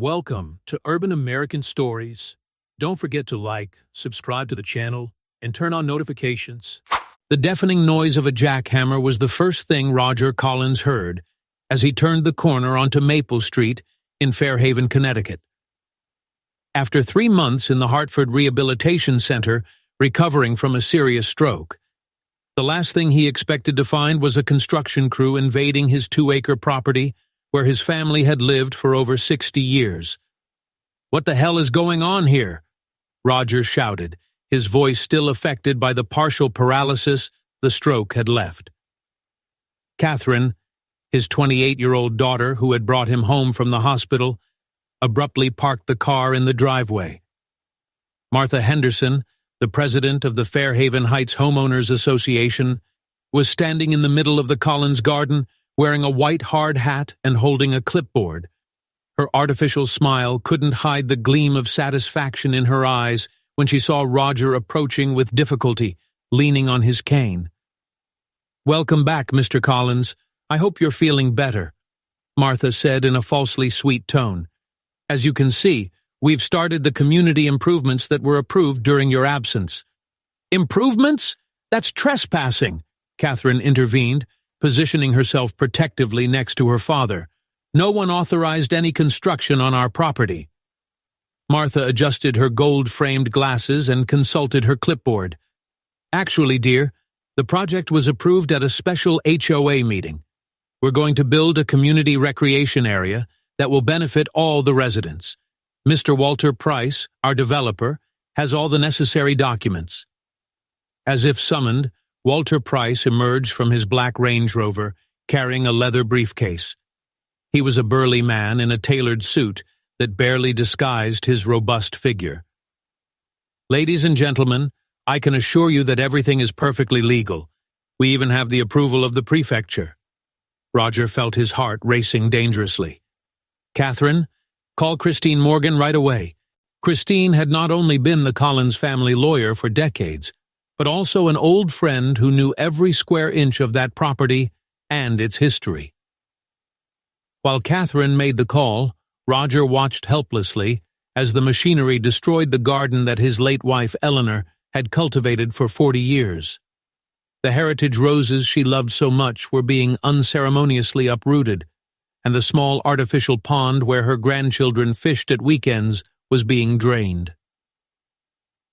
Welcome to Urban American Stories. Don't forget to like, subscribe to the channel, and turn on notifications. The deafening noise of a jackhammer was the first thing Roger Collins heard as he turned the corner onto Maple Street in Fairhaven, Connecticut. After 3 months in the Hartford Rehabilitation Center recovering from a serious stroke, the last thing he expected to find was a construction crew invading his 2-acre property where his family had lived for over 60 years. "What the hell is going on here?" Roger shouted, his voice still affected by the partial paralysis the stroke had left. Catherine, his 28-year-old daughter who had brought him home from the hospital, abruptly parked the car in the driveway. Martha Henderson, the president of the Fairhaven Heights Homeowners Association, was standing in the middle of the Collins garden wearing a white hard hat and holding a clipboard. Her artificial smile couldn't hide the gleam of satisfaction in her eyes when she saw Roger approaching with difficulty, leaning on his cane. "Welcome back, Mr. Collins. I hope you're feeling better," Martha said in a falsely sweet tone. "As you can see, we've started the community improvements that were approved during your absence." "Improvements? That's trespassing," Catherine intervened, positioning herself protectively next to her father. "No one authorized any construction on our property." Martha adjusted her gold-framed glasses and consulted her clipboard. "Actually, dear, the project was approved at a special HOA meeting. We're going to build a community recreation area that will benefit all the residents. Mr. Walter Price, our developer, has all the necessary documents." As if summoned, Walter Price emerged from his black Range Rover, carrying a leather briefcase. He was a burly man in a tailored suit that barely disguised his robust figure. "Ladies and gentlemen, I can assure you that everything is perfectly legal. We even have the approval of the prefecture." Roger felt his heart racing dangerously. "Catherine, call Christine Morgan right away." Christine had not only been the Collins family lawyer for decades, but also an old friend who knew every square inch of that property and its history. While Catherine made the call, Roger watched helplessly as the machinery destroyed the garden that his late wife Eleanor had cultivated for 40 years. The heritage roses she loved so much were being unceremoniously uprooted, and the small artificial pond where her grandchildren fished at weekends was being drained.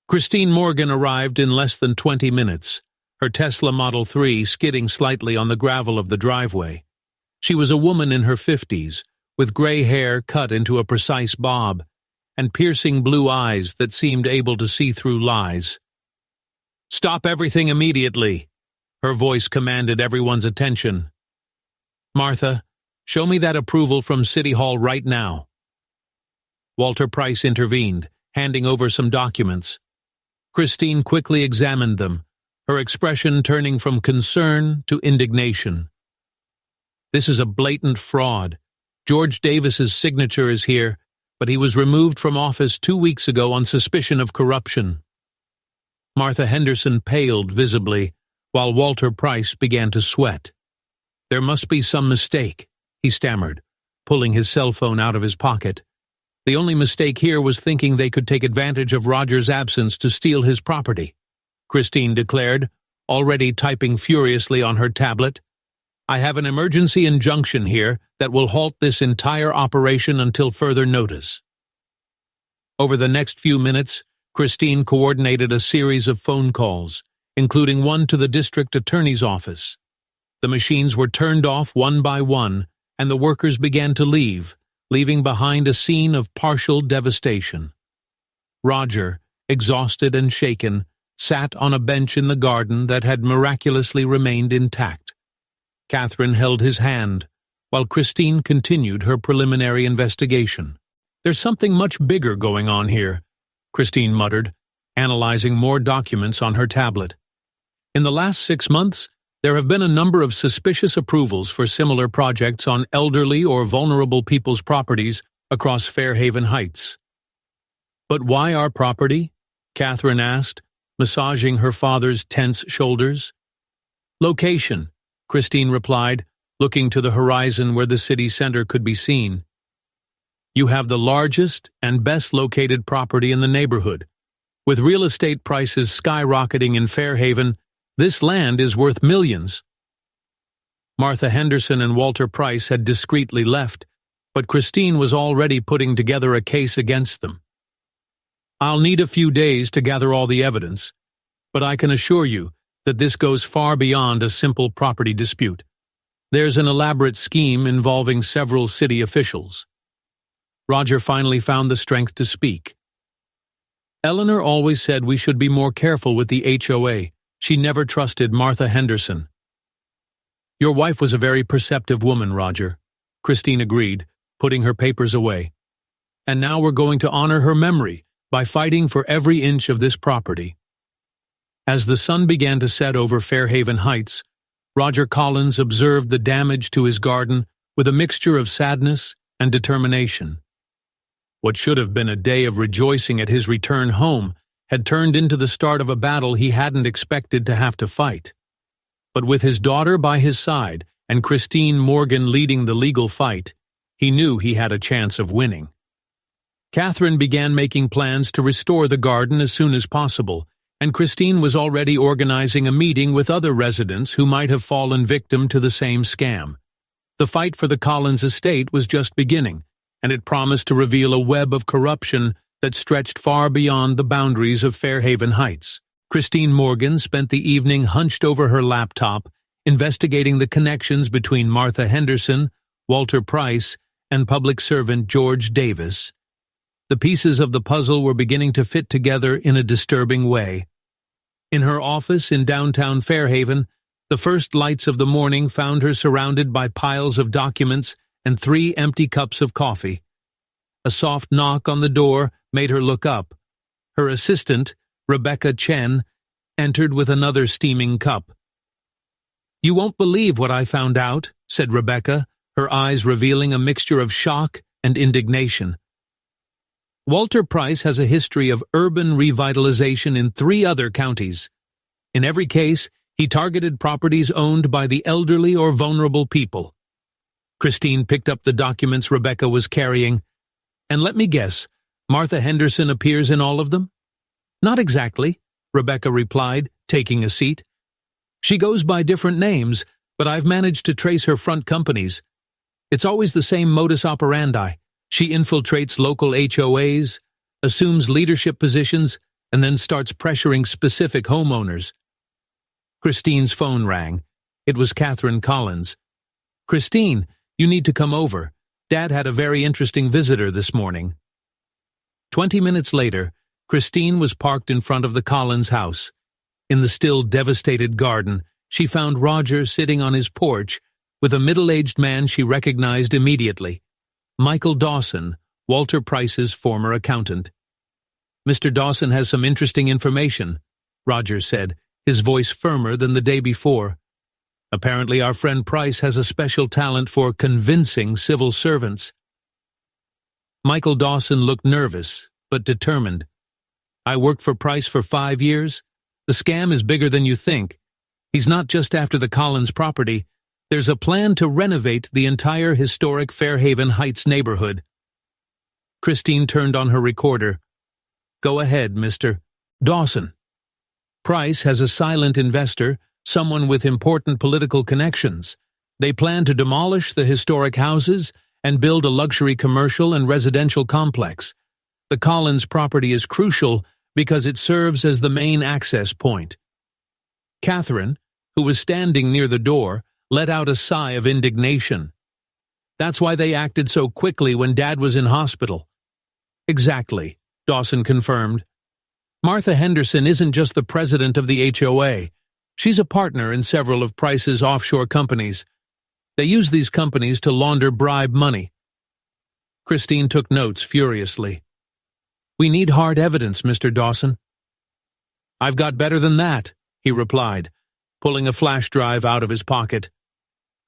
Christine Morgan arrived in less than 20 minutes, her Tesla Model 3 skidding slightly on the gravel of the driveway. She was a woman in her 50s, with gray hair cut into a precise bob, and piercing blue eyes that seemed able to see through lies. "Stop everything immediately," her voice commanded everyone's attention. "Martha, show me that approval from City Hall right now." Walter Price intervened, handing over some documents. Christine quickly examined them, her expression turning from concern to indignation. "This is a blatant fraud. George Davis's signature is here, but he was removed from office 2 weeks ago on suspicion of corruption." Martha Henderson paled visibly, while Walter Price began to sweat. "There must be some mistake," he stammered, pulling his cell phone out of his pocket. "The only mistake here was thinking they could take advantage of Roger's absence to steal his property," Christine declared, already typing furiously on her tablet. "I have an emergency injunction here that will halt this entire operation until further notice." Over the next few minutes, Christine coordinated a series of phone calls, including one to the district attorney's office. The machines were turned off one by one, and the workers began to leave, leaving behind a scene of partial devastation. Roger, exhausted and shaken, sat on a bench in the garden that had miraculously remained intact. Catherine held his hand, while Christine continued her preliminary investigation. "There's something much bigger going on here," Christine muttered, analyzing more documents on her tablet. "In the last 6 months, there have been a number of suspicious approvals for similar projects on elderly or vulnerable people's properties across Fairhaven Heights." "But why our property?" Catherine asked, massaging her father's tense shoulders. "Location," Christine replied, looking to the horizon where the city center could be seen. You have the largest and best-located property in the neighborhood. With real estate prices skyrocketing in Fairhaven, this land is worth millions." Martha Henderson and Walter Price had discreetly left, but Christine was already putting together a case against them. "I'll need a few days to gather all the evidence, but I can assure you that this goes far beyond a simple property dispute. There's an elaborate scheme involving several city officials." Roger finally found the strength to speak. "Eleanor always said we should be more careful with the HOA. She never trusted Martha Henderson." "Your wife was a very perceptive woman, Roger," Christine agreed, putting her papers away. "And now we're going to honor her memory by fighting for every inch of this property." As the sun began to set over Fairhaven Heights, Roger Collins observed the damage to his garden with a mixture of sadness and determination. What should have been a day of rejoicing at his return home had turned into the start of a battle he hadn't expected to have to fight. But with his daughter by his side and Christine Morgan leading the legal fight, he knew he had a chance of winning. Catherine began making plans to restore the garden as soon as possible, and Christine was already organizing a meeting with other residents who might have fallen victim to the same scam. The fight for the Collins estate was just beginning, and it promised to reveal a web of corruption that stretched far beyond the boundaries of Fairhaven Heights. Christine Morgan spent the evening hunched over her laptop, investigating the connections between Martha Henderson, Walter Price, and public servant George Davis. The pieces of the puzzle were beginning to fit together in a disturbing way. In her office in downtown Fairhaven, the first lights of the morning found her surrounded by piles of documents and 3 empty cups of coffee. A soft knock on the door made her look up. Her assistant, Rebecca Chen, entered with another steaming cup. "You won't believe what I found out," said Rebecca, her eyes revealing a mixture of shock and indignation. "Walter Price has a history of urban revitalization in 3 other counties. In every case, he targeted properties owned by the elderly or vulnerable people." Christine picked up the documents Rebecca was carrying. "And let me guess, Martha Henderson appears in all of them?" "Not exactly," Rebecca replied, taking a seat. "She goes by different names, but I've managed to trace her front companies. It's always the same modus operandi. She infiltrates local HOAs, assumes leadership positions, and then starts pressuring specific homeowners." Christine's phone rang. It was Catherine Collins. "Christine, you need to come over. Dad had a very interesting visitor this morning." 20 minutes later, Christine was parked in front of the Collins house. In the still devastated garden, she found Roger sitting on his porch with a middle-aged man she recognized immediately. Michael Dawson, Walter Price's former accountant. "Mr. Dawson has some interesting information," Roger said, his voice firmer than the day before. "Apparently our friend Price has a special talent for convincing civil servants." Michael Dawson looked nervous, but determined. "I worked for Price for 5 years. The scam is bigger than you think. He's not just after the Collins property. There's a plan to renovate the entire historic Fairhaven Heights neighborhood." Christine turned on her recorder. "Go ahead, Mr. Dawson." "Price has a silent investor, someone with important political connections. They plan to demolish the historic houses and build a luxury commercial and residential complex. The Collins property is crucial because it serves as the main access point." Catherine, who was standing near the door, let out a sigh of indignation. "That's why they acted so quickly when Dad was in hospital." "Exactly," Dawson confirmed. "Martha Henderson isn't just the president of the HOA. She's a partner in several of Price's offshore companies. They use these companies to launder bribe money." Christine took notes furiously. "We need hard evidence, Mr. Dawson." "I've got better than that," he replied, pulling a flash drive out of his pocket.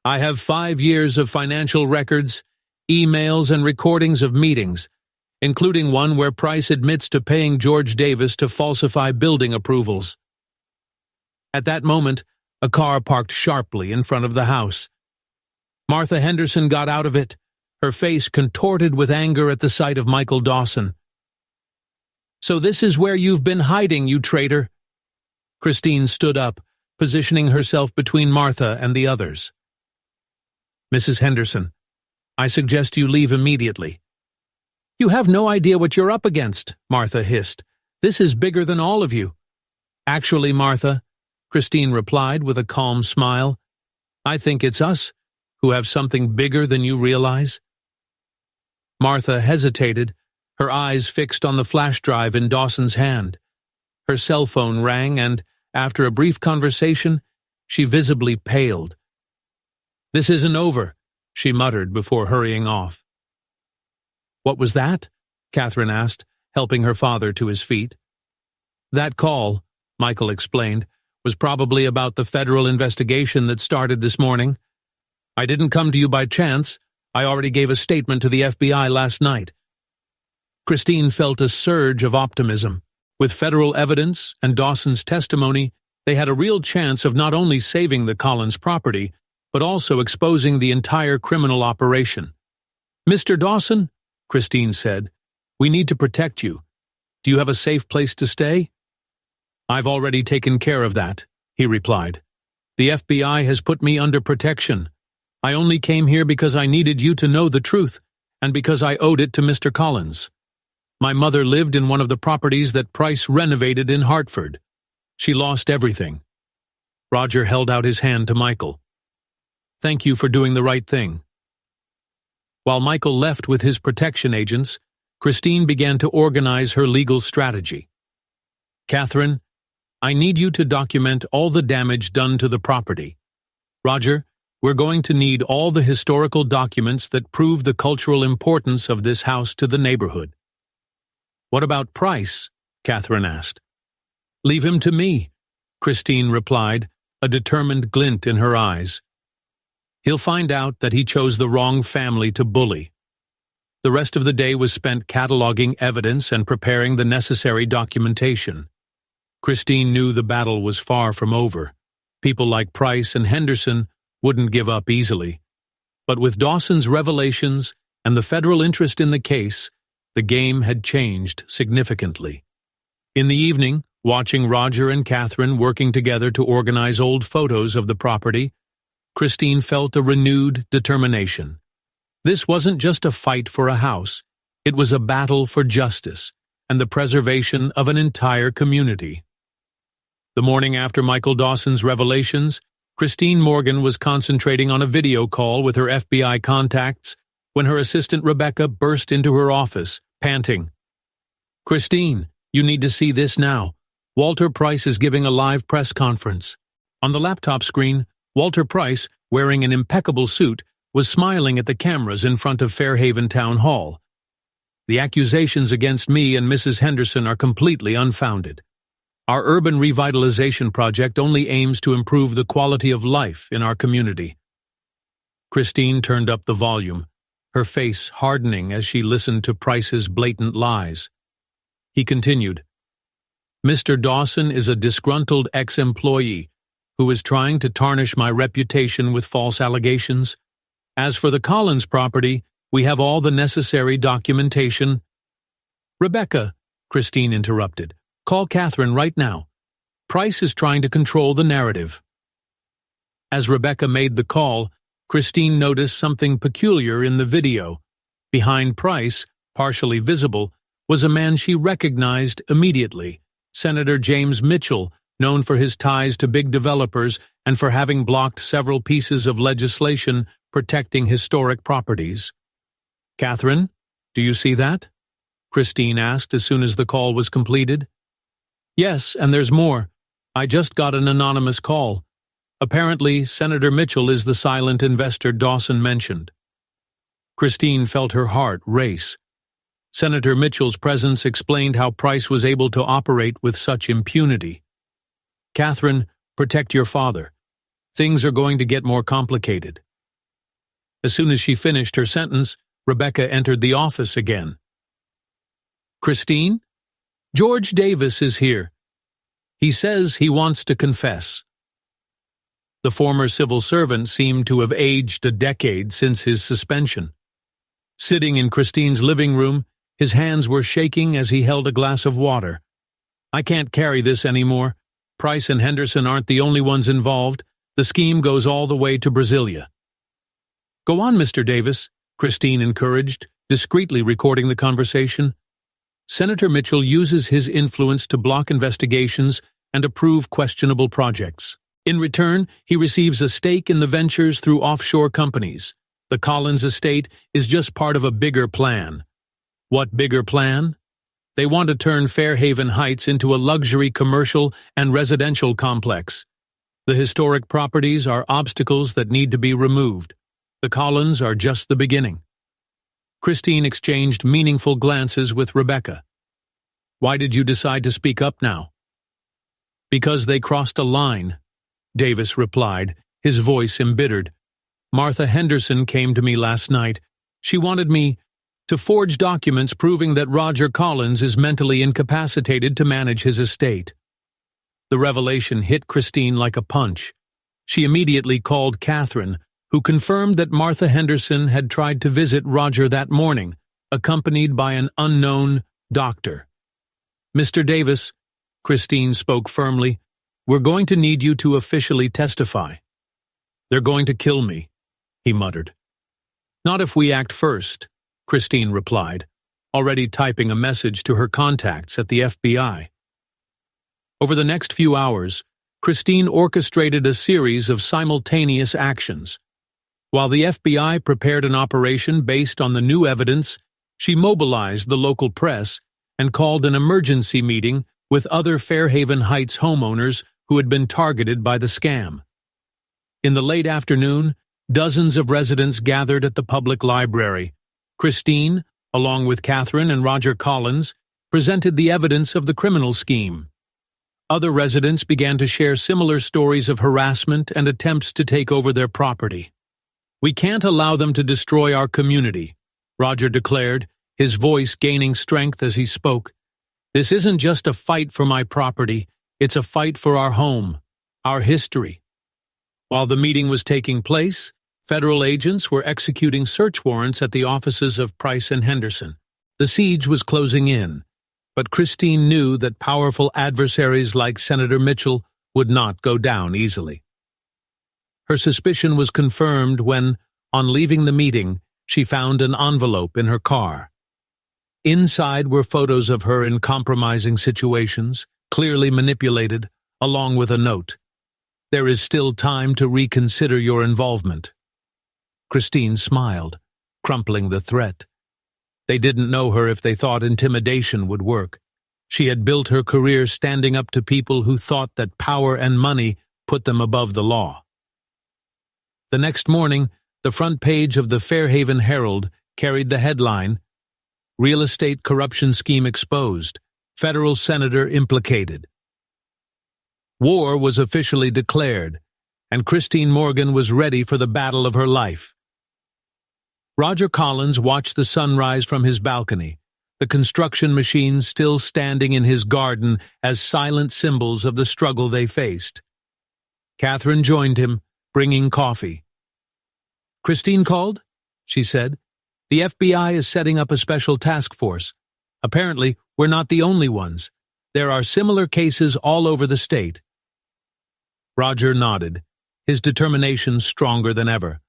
"I have 5 years of financial records, emails, and recordings of meetings, including one where Price admits to paying George Davis to falsify building approvals." At that moment, a car parked sharply in front of the house. "Martha Henderson got out of it," her face contorted with anger at the sight of Michael Dawson. "So this is where you've been hiding, you traitor." Christine stood up, positioning herself between Martha and the others. "Mrs. Henderson, I suggest you leave immediately." "You have no idea what you're up against," Martha hissed. "This is bigger than all of you." "Actually, Martha," Christine replied with a calm smile, "I think it's us who have something bigger than you realize." Martha hesitated, her eyes fixed on the flash drive in Dawson's hand. Her cell phone rang and, after a brief conversation, she visibly paled. "This isn't over," she muttered before hurrying off. "What was that?" Catherine asked, helping her father to his feet. "That call," Michael explained, "was probably about the federal investigation that started this morning. I didn't come to you by chance. I already gave a statement to the FBI last night." Christine felt a surge of optimism. With federal evidence and Dawson's testimony, they had a real chance of not only saving the Collins property, but also exposing the entire criminal operation. "Mr. Dawson," Christine said, "we need to protect you. Do you have a safe place to stay?" "I've already taken care of that," he replied. "The FBI has put me under protection. I only came here because I needed you to know the truth, and because I owed it to Mr. Collins. My mother lived in one of the properties that Price renovated in Hartford. She lost everything." Roger held out his hand to Michael. "Thank you for doing the right thing." While Michael left with his protection agents, Christine began to organize her legal strategy. "Catherine, I need you to document all the damage done to the property. Roger, we're going to need all the historical documents that prove the cultural importance of this house to the neighborhood." "What about Price?" Catherine asked. "Leave him to me," Christine replied, a determined glint in her eyes. "He'll find out that he chose the wrong family to bully." The rest of the day was spent cataloging evidence and preparing the necessary documentation. Christine knew the battle was far from over. People like Price and Henderson wouldn't give up easily. But with Dawson's revelations and the federal interest in the case, the game had changed significantly. In the evening, watching Roger and Catherine working together to organize old photos of the property, Christine felt a renewed determination. This wasn't just a fight for a house, it was a battle for justice and the preservation of an entire community. The morning after Michael Dawson's revelations, Christine Morgan was concentrating on a video call with her FBI contacts when her assistant Rebecca burst into her office, panting. "Christine, you need to see this now. Walter Price is giving a live press conference." On the laptop screen, Walter Price, wearing an impeccable suit, was smiling at the cameras in front of Fairhaven Town Hall. "The accusations against me and Mrs. Henderson are completely unfounded. Our urban revitalization project only aims to improve the quality of life in our community." Christine turned up the volume, her face hardening as she listened to Price's blatant lies. He continued, "Mr. Dawson is a disgruntled ex-employee who is trying to tarnish my reputation with false allegations. As for the Collins property, we have all the necessary documentation." "Rebecca," Christine interrupted, "call Catherine right now. Price is trying to control the narrative." As Rebecca made the call, Christine noticed something peculiar in the video. Behind Price, partially visible, was a man she recognized immediately, Senator James Mitchell, known for his ties to big developers and for having blocked several pieces of legislation protecting historic properties. "Catherine, do you see that?" Christine asked as soon as the call was completed. "Yes, and there's more. I just got an anonymous call. Apparently, Senator Mitchell is the silent investor Dawson mentioned." Christine felt her heart race. Senator Mitchell's presence explained how Price was able to operate with such impunity. "Catherine, protect your father. Things are going to get more complicated." As soon as she finished her sentence, Rebecca entered the office again. "Christine, George Davis is here. He says he wants to confess." The former civil servant seemed to have aged a decade since his suspension. Sitting in Christine's living room, his hands were shaking as he held a glass of water. "I can't carry this anymore. Price and Henderson aren't the only ones involved. The scheme goes all the way to Brasilia." "Go on, Mr. Davis," Christine encouraged, discreetly recording the conversation. "Senator Mitchell uses his influence to block investigations and approve questionable projects. In return, he receives a stake in the ventures through offshore companies. The Collins estate is just part of a bigger plan." "What bigger plan?" "They want to turn Fairhaven Heights into a luxury commercial and residential complex. The historic properties are obstacles that need to be removed. The Collins are just the beginning." Christine exchanged meaningful glances with Rebecca. "Why did you decide to speak up now?" "Because they crossed a line," Davis replied, his voice embittered. "Martha Henderson came to me last night. She wanted me to forge documents proving that Roger Collins is mentally incapacitated to manage his estate." The revelation hit Christine like a punch. She immediately called Catherine, who confirmed that Martha Henderson had tried to visit Roger that morning, accompanied by an unknown doctor. "Mr. Davis," Christine spoke firmly, "we're going to need you to officially testify." "They're going to kill me," he muttered. "Not if we act first," Christine replied, already typing a message to her contacts at the FBI. Over the next few hours, Christine orchestrated a series of simultaneous actions. While the FBI prepared an operation based on the new evidence, she mobilized the local press and called an emergency meeting with other Fairhaven Heights homeowners who had been targeted by the scam. In the late afternoon, dozens of residents gathered at the public library. Christine, along with Catherine and Roger Collins, presented the evidence of the criminal scheme. Other residents began to share similar stories of harassment and attempts to take over their property. "We can't allow them to destroy our community," Roger declared, his voice gaining strength as he spoke. "This isn't just a fight for my property, it's a fight for our home, our history." While the meeting was taking place, federal agents were executing search warrants at the offices of Price and Henderson. The siege was closing in, but Christine knew that powerful adversaries like Senator Mitchell would not go down easily. Her suspicion was confirmed when, on leaving the meeting, she found an envelope in her car. Inside were photos of her in compromising situations, clearly manipulated, along with a note. "There is still time to reconsider your involvement." Christine smiled, crumpling the threat. They didn't know her if they thought intimidation would work. She had built her career standing up to people who thought that power and money put them above the law. The next morning, the front page of the Fairhaven Herald carried the headline, "Real Estate Corruption Scheme Exposed, Federal Senator Implicated." War was officially declared, and Christine Morgan was ready for the battle of her life. Roger Collins watched the sunrise from his balcony, the construction machines still standing in his garden as silent symbols of the struggle they faced. Catherine joined him, bringing coffee. "Christine called?" she said. "The FBI is setting up a special task force. Apparently, we're not the only ones. There are similar cases all over the state." Roger nodded, his determination stronger than ever.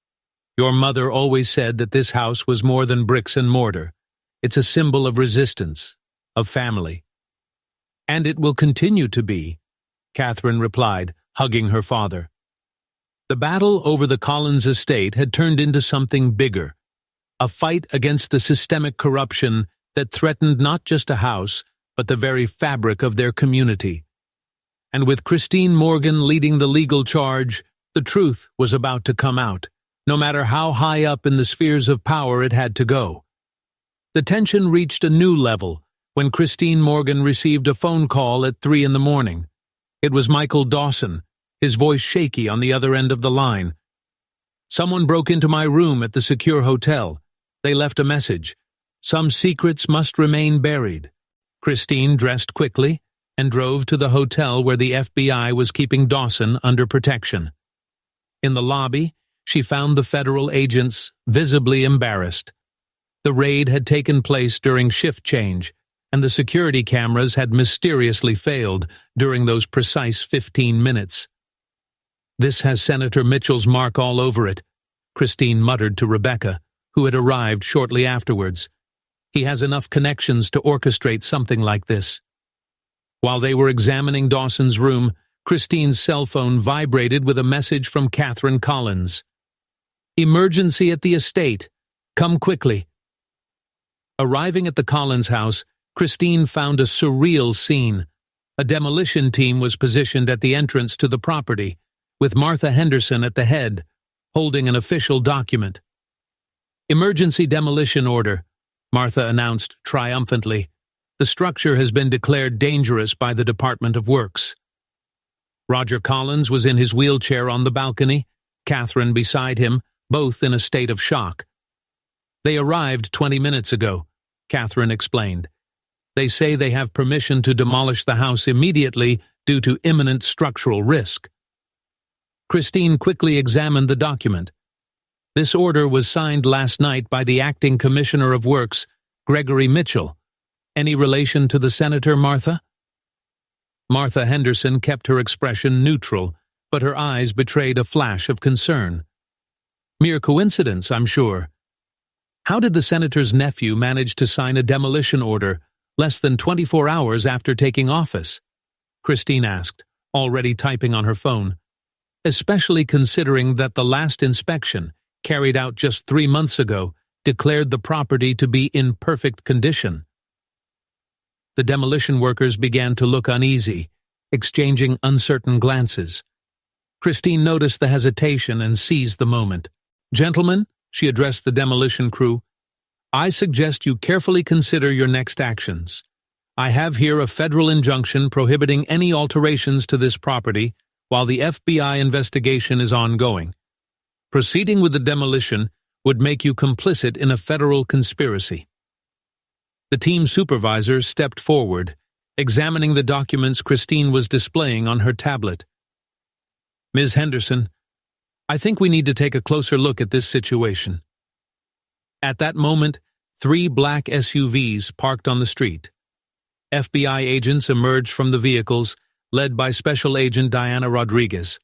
"Your mother always said that this house was more than bricks and mortar. It's a symbol of resistance, of family." "And it will continue to be," Catherine replied, hugging her father. The battle over the Collins estate had turned into something bigger, a fight against the systemic corruption that threatened not just a house, but the very fabric of their community. And with Christine Morgan leading the legal charge, the truth was about to come out, no matter how high up in the spheres of power it had to go. The tension reached a new level when Christine Morgan received a phone call at 3 a.m. It was Michael Dawson, his voice shaky on the other end of the line. "Someone broke into my room at the secure hotel. They left a message. Some secrets must remain buried." Christine dressed quickly and drove to the hotel where the FBI was keeping Dawson under protection. In the lobby, she found the federal agents visibly embarrassed. The raid had taken place during shift change, and the security cameras had mysteriously failed during those precise 15 minutes. "This has Senator Mitchell's mark all over it," Christine muttered to Rebecca, who had arrived shortly afterwards. "He has enough connections to orchestrate something like this." While they were examining Dawson's room, Christine's cell phone vibrated with a message from Catherine Collins. "Emergency at the estate. Come quickly." Arriving at the Collins house, Christine found a surreal scene. A demolition team was positioned at the entrance to the property, with Martha Henderson at the head, holding an official document. "Emergency demolition order," Martha announced triumphantly. "The structure has been declared dangerous by the Department of Works." Roger Collins was in his wheelchair on the balcony, Catherine beside him, both in a state of shock. "They arrived 20 minutes ago," Catherine explained. "They say they have permission to demolish the house immediately due to imminent structural risk." Christine quickly examined the document. This order was signed last night by the acting commissioner of works, Gregory Mitchell. Any relation to the senator, Martha? Martha Henderson kept her expression neutral, but her eyes betrayed a flash of concern. "Mere coincidence, I'm sure. How did the senator's nephew manage to sign a demolition order less than 24 hours after taking office?" Christine asked, already typing on her phone. "Especially considering that the last inspection, carried out just 3 months ago, declared the property to be in perfect condition." The demolition workers began to look uneasy, exchanging uncertain glances. Christine noticed the hesitation and seized the moment. "Gentlemen," she addressed the demolition crew, "I suggest you carefully consider your next actions. I have here a federal injunction prohibiting any alterations to this property while the FBI investigation is ongoing. Proceeding with the demolition would make you complicit in a federal conspiracy." The team supervisor stepped forward, examining the documents Christine was displaying on her tablet. "Ms. Henderson, I think we need to take a closer look at this situation." At that moment, 3 black SUVs parked on the street. FBI agents emerged from the vehicles, led by Special Agent Diana Rodriguez.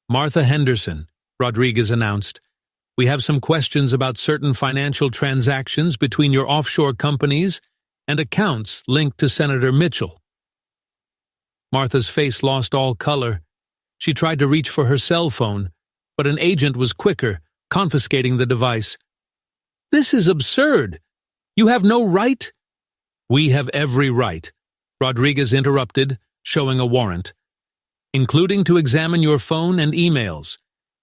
"Martha Henderson," Rodriguez announced, "we have some questions about certain financial transactions between your offshore companies and accounts linked to Senator Mitchell." Martha's face lost all color. She tried to reach for her cell phone, but an agent was quicker, confiscating the device. "This is absurd. You have no right—" "We have every right," Rodriguez interrupted, showing a warrant, "including to examine your phone and emails.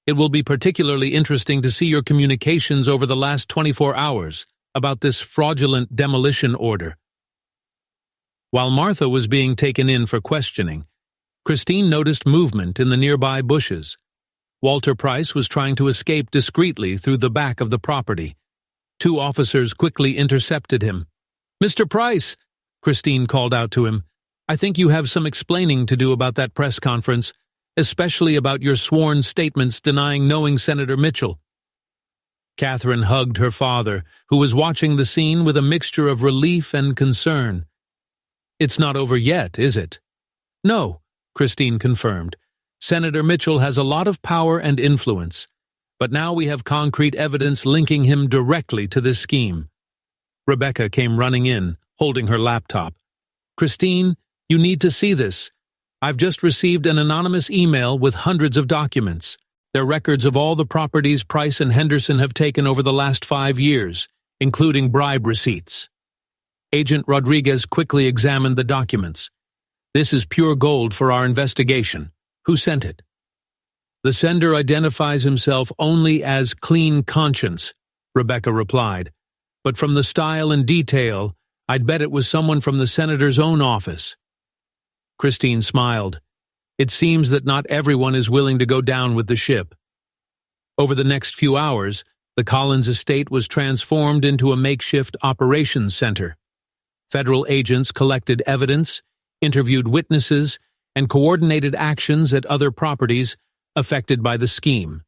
It will be particularly interesting to see your communications over the last 24 hours about this fraudulent demolition order." While Martha was being taken in for questioning, Christine noticed movement in the nearby bushes. Walter Price was trying to escape discreetly through the back of the property. 2 officers quickly intercepted him. "Mr. Price," Christine called out to him, "I think you have some explaining to do about that press conference, especially about your sworn statements denying knowing Senator Mitchell." Catherine hugged her father, who was watching the scene with a mixture of relief and concern. "It's not over yet, is it?" "No," Christine confirmed. "Senator Mitchell has a lot of power and influence, but now we have concrete evidence linking him directly to this scheme." Rebecca came running in, holding her laptop. "Christine, you need to see this. I've just received an anonymous email with hundreds of documents. They're records of all the properties Price and Henderson have taken over the last 5 years, including bribe receipts." Agent Rodriguez quickly examined the documents. "This is pure gold for our investigation. Who sent it?" "The sender identifies himself only as Clean Conscience," Rebecca replied. "But from the style and detail, I'd bet it was someone from the senator's own office." Christine smiled. It seems that not everyone is willing to go down with the ship. Over the next few hours, the Collins estate was transformed into a makeshift operations center. Federal agents collected evidence, interviewed witnesses, and coordinated actions at other properties affected by the scheme.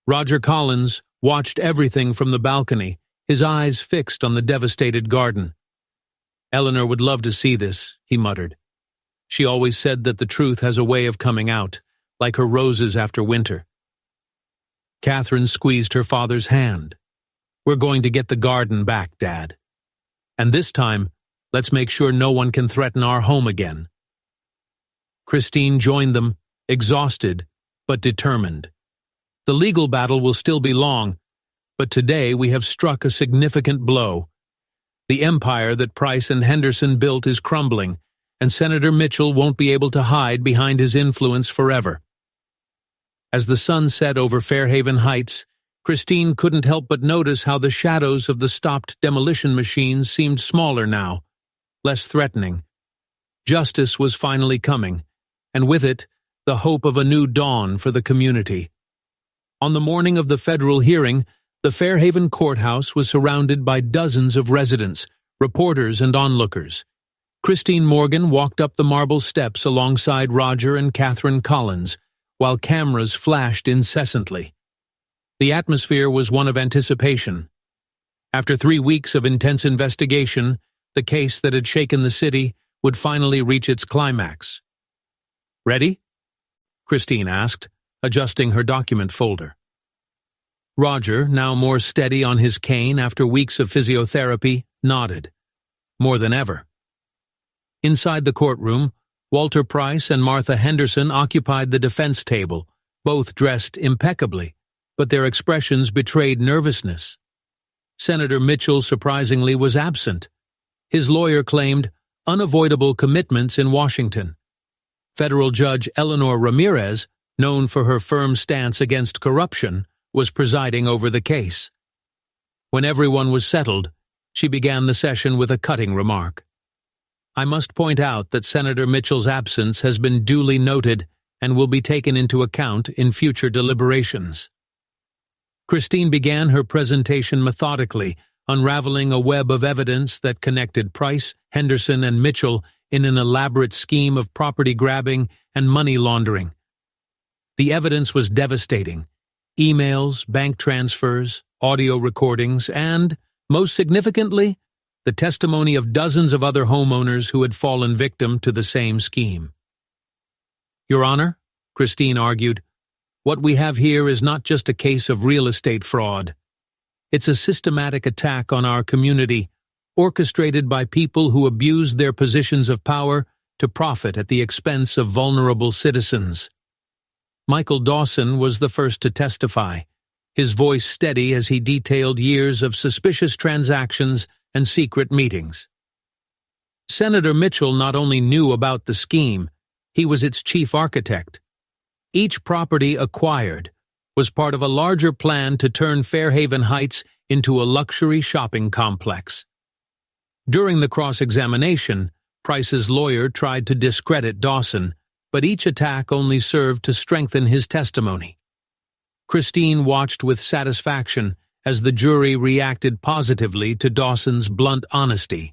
Roger Collins watched everything from the balcony, his eyes fixed on the devastated garden. "Eleanor would love to see this," he muttered. "She always said that the truth has a way of coming out, like her roses after winter." Catherine squeezed her father's hand. "We're going to get the garden back, Dad. And this time, let's make sure no one can threaten our home again." Christine joined them, exhausted but determined. "The legal battle will still be long, but today we have struck a significant blow. The empire that Price and Henderson built is crumbling, and Senator Mitchell won't be able to hide behind his influence forever." As the sun set over Fairhaven Heights, Christine couldn't help but notice how the shadows of the stopped demolition machines seemed smaller now, less threatening. Justice was finally coming, and with it, the hope of a new dawn for the community. On the morning of the federal hearing, the Fairhaven courthouse was surrounded by dozens of residents, reporters, and onlookers. Christine Morgan walked up the marble steps alongside Roger and Catherine Collins, while cameras flashed incessantly. The atmosphere was one of anticipation. After 3 weeks of intense investigation, the case that had shaken the city would finally reach its climax. "Ready?" Christine asked, adjusting her document folder. Roger, now more steady on his cane after weeks of physiotherapy, nodded. More than ever. Inside the courtroom, Walter Price and Martha Henderson occupied the defense table, both dressed impeccably, but their expressions betrayed nervousness. Senator Mitchell surprisingly was absent. His lawyer claimed unavoidable commitments in Washington. Federal Judge Eleanor Ramirez, known for her firm stance against corruption, was presiding over the case. When everyone was settled, she began the session with a cutting remark. "I must point out that Senator Mitchell's absence has been duly noted and will be taken into account in future deliberations." Christine began her presentation methodically, unraveling a web of evidence that connected Price, Henderson, and Mitchell in an elaborate scheme of property grabbing and money laundering. The evidence was devastating. Emails, bank transfers, audio recordings, and, most significantly, the testimony of dozens of other homeowners who had fallen victim to the same scheme. "Your Honor," Christine argued, "what we have here is not just a case of real estate fraud. It's a systematic attack on our community, orchestrated by people who abuse their positions of power to profit at the expense of vulnerable citizens." Michael Dawson was the first to testify, his voice steady as he detailed years of suspicious transactions and secret meetings. Senator Mitchell not only knew about the scheme, he was its chief architect. Each property acquired was part of a larger plan to turn Fairhaven Heights into a luxury shopping complex. During the cross-examination, Price's lawyer tried to discredit Dawson, but each attack only served to strengthen his testimony. Christine watched with satisfaction as the jury reacted positively to Dawson's blunt honesty.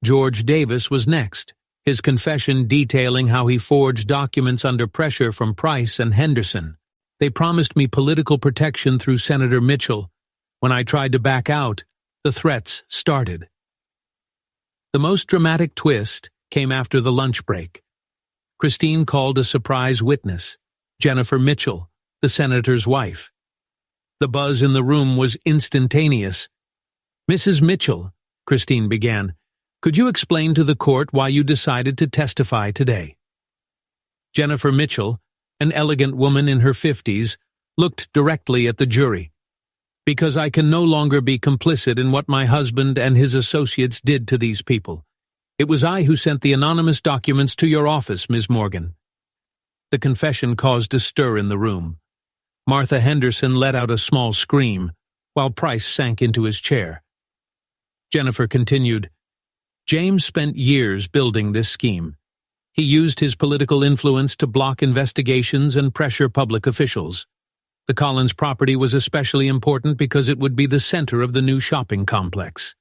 George Davis was next, his confession detailing how he forged documents under pressure from Price and Henderson. "They promised me political protection through Senator Mitchell. When I tried to back out, the threats started." The most dramatic twist came after the lunch break. Christine called a surprise witness, Jennifer Mitchell, the senator's wife. The buzz in the room was instantaneous. "Mrs. Mitchell," Christine began, "could you explain to the court why you decided to testify today?" Jennifer Mitchell, an elegant woman in her 50s, looked directly at the jury. "Because I can no longer be complicit in what my husband and his associates did to these people. It was I who sent the anonymous documents to your office, Ms. Morgan." The confession caused a stir in the room. Martha Henderson let out a small scream, while Price sank into his chair. Jennifer continued, "James spent years building this scheme. He used his political influence to block investigations and pressure public officials. The Collins property was especially important because it would be the center of the new shopping complex."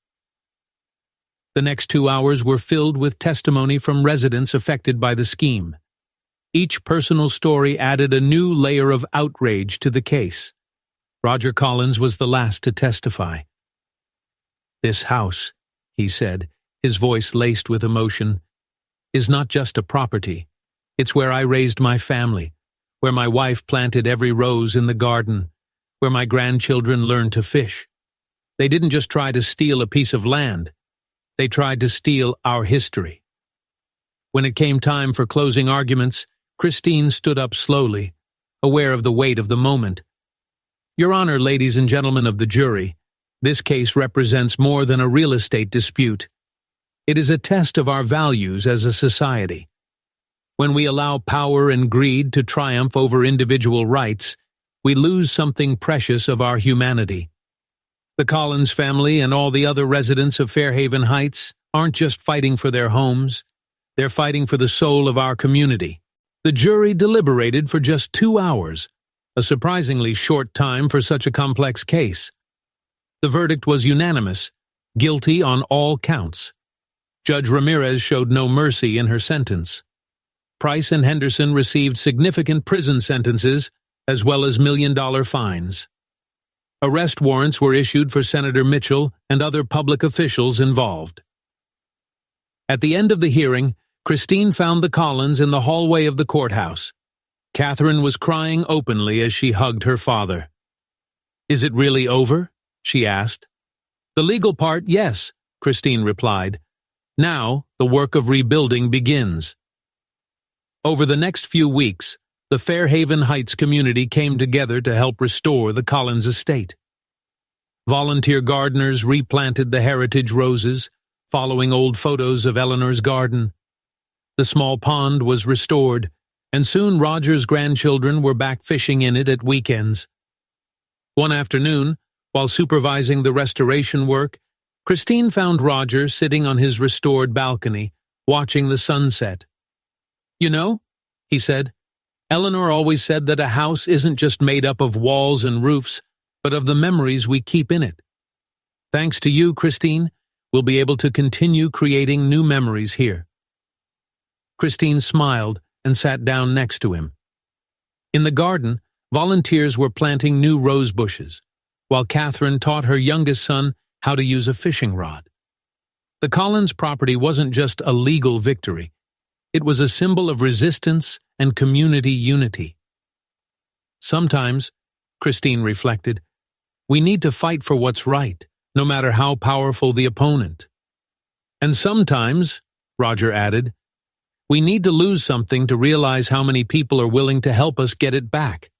The next 2 hours were filled with testimony from residents affected by the scheme. Each personal story added a new layer of outrage to the case. Roger Collins was the last to testify. "This house," he said, his voice laced with emotion, "is not just a property. It's where I raised my family, where my wife planted every rose in the garden, where my grandchildren learned to fish. They didn't just try to steal a piece of land. They tried to steal our history." When it came time for closing arguments, Christine stood up slowly, aware of the weight of the moment. "Your Honor, ladies and gentlemen of the jury, this case represents more than a real estate dispute. It is a test of our values as a society. When we allow power and greed to triumph over individual rights, we lose something precious of our humanity. The Collins family and all the other residents of Fairhaven Heights aren't just fighting for their homes, they're fighting for the soul of our community." The jury deliberated for just 2 hours, a surprisingly short time for such a complex case. The verdict was unanimous, guilty on all counts. Judge Ramirez showed no mercy in her sentence. Price and Henderson received significant prison sentences, as well as million-dollar fines. Arrest warrants were issued for Senator Mitchell and other public officials involved. At the end of the hearing, Christine found the Collins in the hallway of the courthouse. Catherine was crying openly as she hugged her father. "Is it really over?" she asked. "The legal part, yes," Christine replied. "Now, the work of rebuilding begins." Over the next few weeks, the Fairhaven Heights community came together to help restore the Collins estate. Volunteer gardeners replanted the heritage roses, following old photos of Eleanor's garden. The small pond was restored, and soon Roger's grandchildren were back fishing in it at weekends. One afternoon, while supervising the restoration work, Christine found Roger sitting on his restored balcony, watching the sunset. "You know," he said, "Eleanor always said that a house isn't just made up of walls and roofs, but of the memories we keep in it. Thanks to you, Christine, we'll be able to continue creating new memories here." Christine smiled and sat down next to him. In the garden, volunteers were planting new rose bushes, while Catherine taught her youngest son how to use a fishing rod. The Collins property wasn't just a legal victory. It was a symbol of resistance and community unity. Sometimes, Christine reflected, we need to fight for what's right, no matter how powerful the opponent. And sometimes, Roger added, we need to lose something to realize how many people are willing to help us get it back.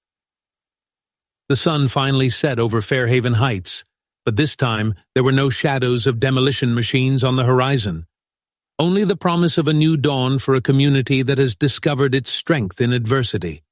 The sun finally set over Fairhaven Heights, but this time there were no shadows of demolition machines on the horizon. Only the promise of a new dawn for a community that has discovered its strength in adversity.